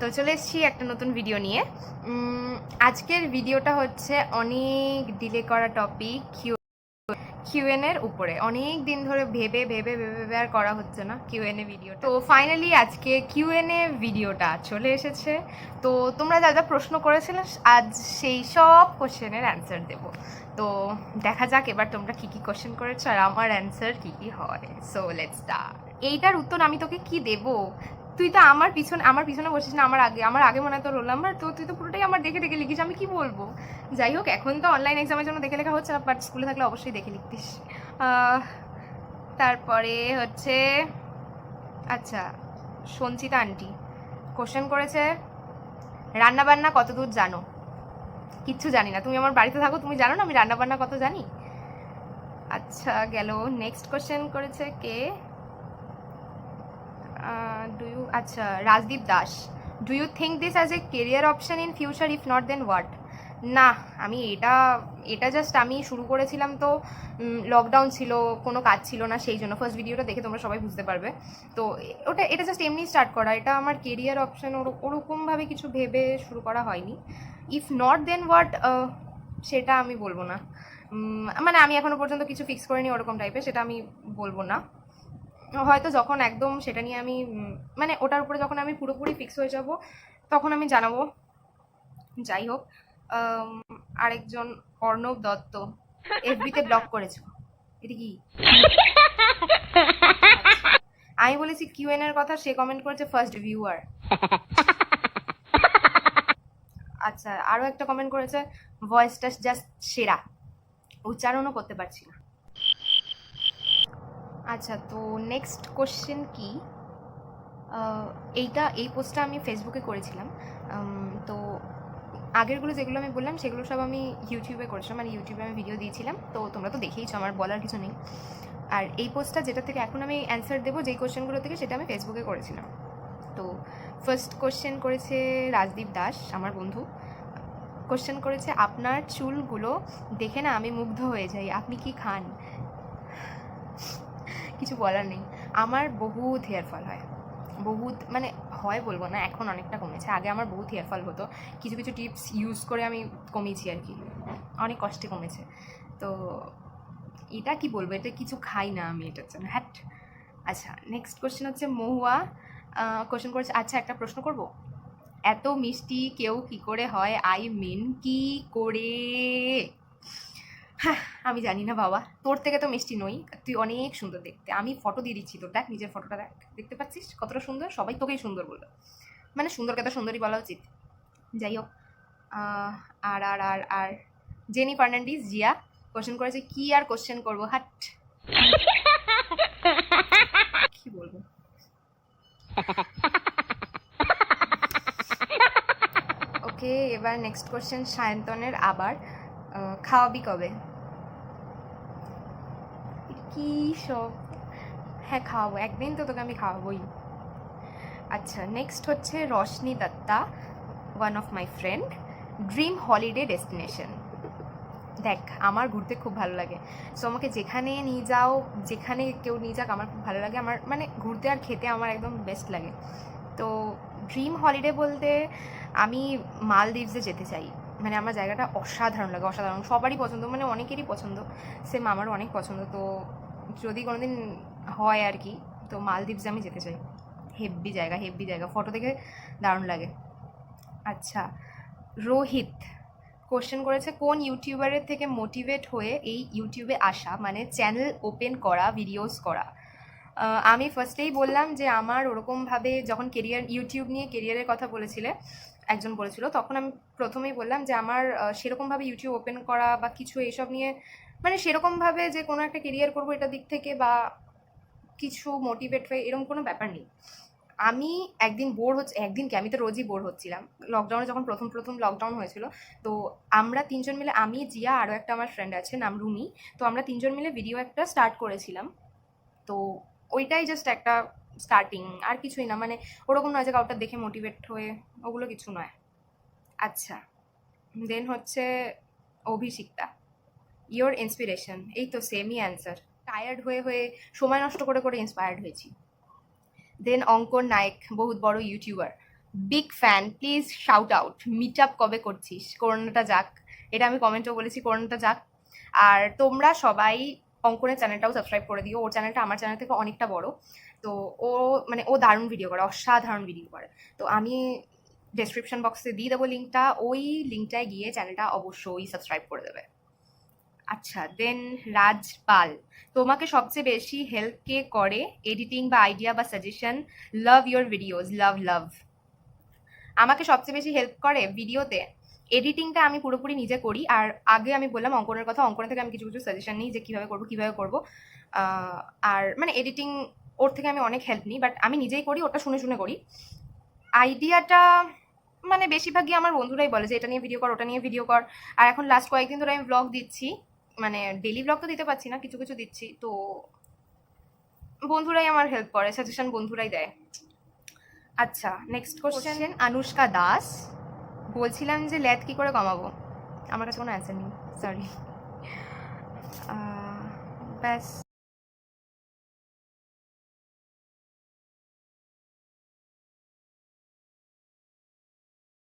তো চলে এসেছি একটা নতুন ভিডিও নিয়ে। আজকের ভিডিওটা হচ্ছে অনেক ডিলে করা টপিক কিউএন এর উপরে। অনেক দিন ধরে ভেবে ভেবে ভেবে ভেবে আর করা হচ্ছে না কিউএন এ ভিডিও। তো ফাইনালি আজকে কিউএন এ ভিডিওটা চলে এসেছে। তো তোমরা যা যা প্রশ্ন করেছিলে আজ সেই সব কোশ্চেনের অ্যান্সার দেব। তো দেখা যাক এবার তোমরা কি কি কোশ্চেন করেছো আর আমার অ্যান্সার কি কি হয়। So let's start. এইটার উত্তর আমি তোকে কি দেব? তুই তো আমার পিছনে বসিস না, আমার আগে মনে হয় তো রোল নাম্বার, তো তুই তো পুরোটাই আমার দেখে দেখে লিখিস, আমি কি বলবো? যাই হোক, এখন তো অনলাইন এক্সামের জন্য দেখে লেখা হচ্ছে না, বাট স্কুলে থাকলে অবশ্যই দেখে লিখতিস। তারপরে হচ্ছে, আচ্ছা, সঞ্চিতা আন্টি কোশ্চেন করেছে, রান্নাবান্না কত দূর জানো? কিচ্ছু জানি না। তুমি আমার বাড়িতে থাকো, তুমি জানো না আমি রান্নাবান্না কত জানি? আচ্ছা গেল। নেক্সট কোশ্চেন করেছে কে? আচ্ছা, Rajdeep Das, do you think this as a career option in future, if not then what? না, আমি এটা জাস্ট আমি শুরু করেছিলাম তো লকডাউন ছিল, কোনো কাজ ছিল না, সেই জন্য ফার্স্ট ভিডিওটা দেখে তোমরা সবাই বুঝতে পারবে। তো এটা জাস্ট এমনি স্টার্ট করা, এটা আমার কেরিয়ার অপশন ওরকমভাবে কিছু ভেবে শুরু করা হয়নি। ইফ নট দেন হোয়াট, সেটা আমি বলবো না। মানে আমি এখনো পর্যন্ত কিছু ফিক্স করিনি ওরকম টাইপের, সেটা আমি বলবো না। হয়তো যখন একদম সেটা নিয়ে আমি মানে ওটার উপরে যখন আমি পুরোপুরি ফিক্স হয়ে যাব তখন আমি জানাবো। যাই হোক, আরেকজন অর্ণব দত্ত, এফবিতে ব্লক করেছো, এটা কি? আমি বলেছি কিউএন এর কথা, সে কমেন্ট করেছে ফার্স্ট ভিউয়ার। আচ্ছা, আরো একটা কমেন্ট করেছে ভয়েসটা জাস্ট সেরা, উচ্চারণও করতে পারছি না। আচ্ছা, তো নেক্সট কোশ্চেন কি? এই পোস্টটা আমি ফেসবুকে করেছিলাম। তো আগেরগুলো যেগুলো আমি বললাম সেগুলো সব আমি ইউটিউবে করেছিলাম, মানে ইউটিউবে আমি ভিডিও দিয়েছিলাম, তো তোমরা তো দেখেইছো, আমার বলার কিছু নেই। আর এই পোস্টটা যেটা থেকে এখন আমি অ্যান্সার দেবো যেই কোশ্চেনগুলো থেকে, সেটা আমি ফেসবুকে করেছিলাম। তো ফার্স্ট কোশ্চেন করেছে রাজদীপ দাস, আমার বন্ধু। কোশ্চেন করেছে, আপনার চুলগুলো দেখে না আমি মুগ্ধ হয়ে যাই, আপনি কি খান? কিছু বলার নেই, আমার বহুত হেয়ার ফল হয়, বহুত মানে হয় বলবো না, এখন অনেকটা কমেছে। আগে আমার বহুত হেয়ার ফল হতো, কিছু কিছু টিপস ইউজ করে আমি কমিয়েছি আর কি, অনেক কষ্টে কমেছে। তো এটা কি বলবো, এটা কিছু খাই না আমি এটার জন্য, হ্যাট। আচ্ছা, নেক্সট কোশ্চেন হচ্ছে মহুয়া কোশ্চেন করেছে, আচ্ছা একটা প্রশ্ন করব, এত মিষ্টি কেউ কি করে হয়? আই মিন কি করে? হ্যাঁ, আমি জানি না বাবা, তোর থেকে তো মিষ্টি নই, তুই অনেক সুন্দর দেখতে। আমি ফটো দিয়ে দিচ্ছি তোর, দেখ নিজের ফটোটা দেখ, দেখতে পাচ্ছিস কতটা সুন্দর? সবাই তোকেই সুন্দর বললো, মানে সুন্দরকে তো সুন্দরই বলা উচিত। যাই হোক, আর আর আর আর জেনি ফার্নান্ডিস জিয়া কোশ্চেন করেছে, কি আর কোশ্চেন করবো, হাট, কি বলবো। ওকে, এবার নেক্সট কোশ্চেন সায়ন্তনের আবার, খাওয়াবি কবে? কি সব, হ্যাঁ খাওয়াবো, একদিন তো তোকে আমি খাওয়াবোই। আচ্ছা, নেক্সট হচ্ছে Roshni Dutta, one of my friend, dream holiday destination. দেখ, আমার ঘুরতে খুব ভালো লাগে, সো আমাকে যেখানে নিয়ে যাও, যেখানে কেউ নিয়ে যাক আমার খুব ভালো লাগে, আমার মানে ঘুরতে আর খেতে আমার একদম বেস্ট লাগে। তো ড্রিম হলিডে বলতে আমি মালদ্বীপসে যেতে চাই, মানে আমার জায়গাটা অসাধারণ লাগে, অসাধারণ, সবারই পছন্দ, মানে অনেকেরই পছন্দ, সেম আমারও অনেক পছন্দ। তো যদি কোনোদিন হয় আর কি, তো মালদ্বীপসে আমি যেতে চাই, হেব্বি জায়গা, হেব্বি জায়গা, ফটো দেখে দারুণ লাগে। আচ্ছা, রোহিত কোশ্চেন করেছে, কোন ইউটিউবারের থেকে মোটিভেট হয়ে এই ইউটিউবে আসা, মানে চ্যানেল ওপেন করা, ভিডিওস করা? আমি ফার্স্টেই বললাম যে আমার ওরকমভাবে যখন ইউটিউব নিয়ে কেরিয়ারের কথা বলেছিলে, একজন বলেছিল, তখন আমি প্রথমেই বললাম যে আমার সেরকমভাবে ইউটিউব ওপেন করা বা কিছু এইসব নিয়ে, মানে সেরকমভাবে যে কোনো একটা কেরিয়ার করবো এটা দিক থেকে বা কিছু মোটিভেট হয়ে এরকম কোনো ব্যাপার নেই। আমি একদিন কি, আমি তো রোজই বোর হচ্ছিলাম লকডাউনে, যখন প্রথম প্রথম লকডাউন হয়েছিল। তো আমরা তিনজন মিলে, আমি, জিয়া, আরও একটা আমার ফ্রেন্ড আছে নাম রুমি, তো আমরা তিনজন মিলে ভিডিও একটা স্টার্ট করেছিলাম। তো ওইটাই জাস্ট একটা স্টার্টিং, আর কিছুই না, মানে ওরকম নয় যে কাউটা দেখে মোটিভেট হয়ে, ওগুলো কিছু নয়। আচ্ছা, দেন হচ্ছে অভিষিক্তা, ইয়োর ইন্সপিরেশন, এই তো সেমই অ্যান্সার, টায়ার্ড হয়ে হয়ে সময় নষ্ট করে করে ইন্সপায়ার্ড হয়েছি। দেন অঙ্কন নায়ক, বহুত বড় youtuber, big fan, please shout out, meet up কবে করছিস, করোনাটা যাক। এটা আমি কমেন্টেও বলেছি, করোনাটা যাক। আর তোমরা সবাই অঙ্কনের চ্যানেলটাও সাবস্ক্রাইব করে দিও, ওর চ্যানেলটা আমার চ্যানেল থেকে অনেকটা বড়। তো ও মানে ও দারুণ ভিডিও করে, অসাধারণ ভিডিও করে। তো আমি ডেসক্রিপশন বক্সে দিয়ে দেবো লিঙ্কটা, ওই লিঙ্কটায় গিয়ে চ্যানেলটা অবশ্যই সাবস্ক্রাইব করে দেবে। আচ্ছা, দেন রাজপাল, তোমাকে সবচেয়ে বেশি হেল্প কে করে, এডিটিং বা আইডিয়া বা সাজেশন? লাভ ইউর ভিডিওস, লাভ লাভ। আমাকে সবচেয়ে বেশি হেল্প করে ভিডিওতে এডিটিংটা আমি পুরোপুরি নিজে করি। আর আগে আমি বললাম অঙ্কনের কথা, অঙ্কনের থেকে আমি কিছু কিছু সাজেশন নিই যে কীভাবে করবো। আর মানে এডিটিং ওর থেকে আমি অনেক হেল্প নিই, বাট আমি নিজেই করি, ওটা শুনে শুনে করি। আইডিয়াটা মানে বেশিরভাগই আমার বন্ধুরাই বলে যে এটা নিয়ে ভিডিও কর, ওটা নিয়ে ভিডিও কর। আর এখন লাস্ট কয়েকদিন ধরে আমি ব্লগ দিচ্ছি, মানে ডেলি ব্লগ তো দিতে পারছি না, কিছু কিছু দিচ্ছি, তো বন্ধুরাই আমার হেল্প করে, সাজেশন বন্ধুরাই দেয়। আচ্ছা, নেক্সট কোশ্চেন আনুষ্কা দাস, বলছিলাম যে ল্যাদ কি করে কমাবো? আমার কাছে কোনো অ্যান্সার নেই, সরি। ব্যাস।